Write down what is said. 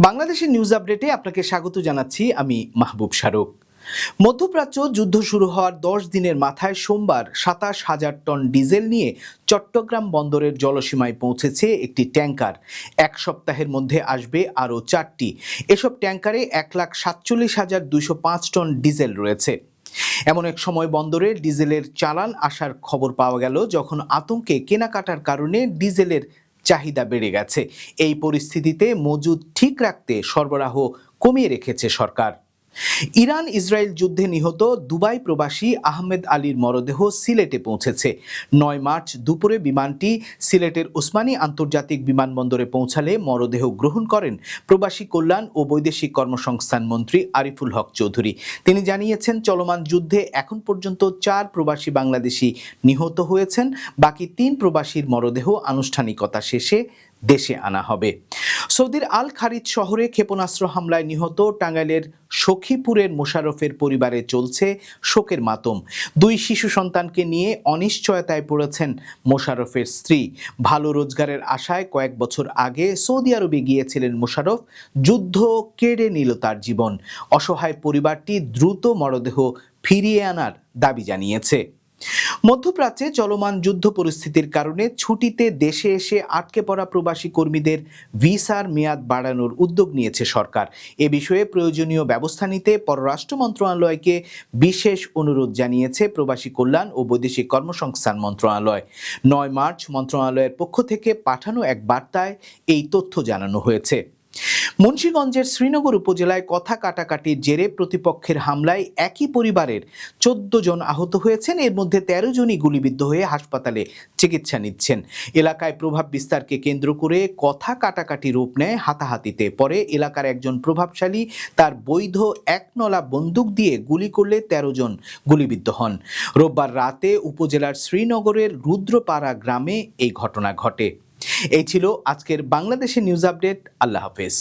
বাংলাদেশের নিউজ আপডেটে আপনাকে স্বাগত জানাচ্ছি। আমি মাহবুব শারুক। মধ্যপ্রাচ্য যুদ্ধ শুরু হওয়ার 10 দিনের মাথায় সোমবার 27,000 টন ডিজেল নিয়ে চট্টগ্রাম বন্দরের জলসীমায় পৌঁছেছে একটি ট্যাঙ্কার। এক সপ্তাহের মধ্যে আসবে আরও 4টি। এসব ট্যাঙ্কারে 1,47,205 টন ডিজেল রয়েছে। এমন এক সময় বন্দরে ডিজেলের চালান আসার খবর পাওয়া গেল যখন আতঙ্কে কেনাকাটার কারণে ডিজেলের চাহিদা বেড়ে গেছে। এই পরিস্থিতিতে মজুদ ঠিক রাখতে সরবরাহ কমিয়ে রেখেছে সরকার। ইরান ইসরায়েল যুদ্ধে নিহত দুবাই প্রবাসী আহমেদ আলীর মরদেহ সিলেটে পৌঁছেছে। 9 মার্চ দুপুরে বিমানটি সিলেটের ওসমানী আন্তর্জাতিক বিমানবন্দরে পৌঁছালে মরদেহ গ্রহণ করেন প্রবাসী কল্যাণ ও বৈদেশিক কর্মসংস্থান মন্ত্রী আরিফুল হক চৌধুরী। তিনি জানিয়েছেন, চলমান যুদ্ধে এখন পর্যন্ত 4 প্রবাসী বাংলাদেশি নিহত হয়েছেন। বাকি 3 প্রবাসীর মরদেহ আনুষ্ঠানিকতা শেষে দেশে আনা হবে। সৌদির আল খারিজ শহরে ক্ষেপণাস্ত্র হামলায় নিহত টাঙ্গাইলের সখীপুরের মোশাররফের পরিবারে চলছে শোকের মাতম। 2 শিশু সন্তানকে নিয়ে অনিশ্চয়তায় পড়েছেন মোশাররফের স্ত্রী। ভালো রোজগারের আশায় কয়েক বছর আগে সৌদি আরবে গিয়েছিলেন মোশাররফ। যুদ্ধ কেড়ে নিল তার জীবন। অসহায় পরিবারটি দ্রুত মরদেহ ফিরিয়ে আনার দাবি জানিয়েছে। মধ্যপ্রাচ্যে চলমান যুদ্ধ পরিস্থিতির কারণে ছুটিতে দেশে এসে আটকে পড়া প্রবাসী কর্মীদের ভিসার মেয়াদ বাড়ানোর উদ্যোগ নিয়েছে সরকার। এ বিষয়ে প্রয়োজনীয় ব্যবস্থা নিতে পররাষ্ট্র মন্ত্রণালয়কে বিশেষ অনুরোধ জানিয়েছে প্রবাসী কল্যাণ ও বৈদেশিক কর্মসংস্থান মন্ত্রণালয়। 9 মার্চ মন্ত্রণালয়ের পক্ষ থেকে পাঠানো এক বার্তায় এই তথ্য জানানো হয়েছে। মুন্সিগঞ্জের শ্রীনগর উপজেলায় কথা কাটাকাটির জেরে প্রতিপক্ষের হামলায় একই পরিবারের 14 জন আহত হয়েছেন। এর মধ্যে 13 জনই গুলিবিদ্ধ হয়ে হাসপাতালে চিকিৎসা নিচ্ছেন। এলাকায় প্রভাব বিস্তারকে কেন্দ্র করে কথা কাটাকাটি রূপ নেয় হাতাহাতিতে। পরে এলাকার একজন প্রভাবশালী তার বৈধ একনলা বন্দুক দিয়ে গুলি করলে 13 জন গুলিবিদ্ধ হন। রোববার রাতে উপজেলার শ্রীনগরের রুদ্রপাড়া গ্রামে এই ঘটনা ঘটে। এই ছিল আজকের বাংলাদেশের নিউজ আপডেট। আল্লাহ হাফেজ।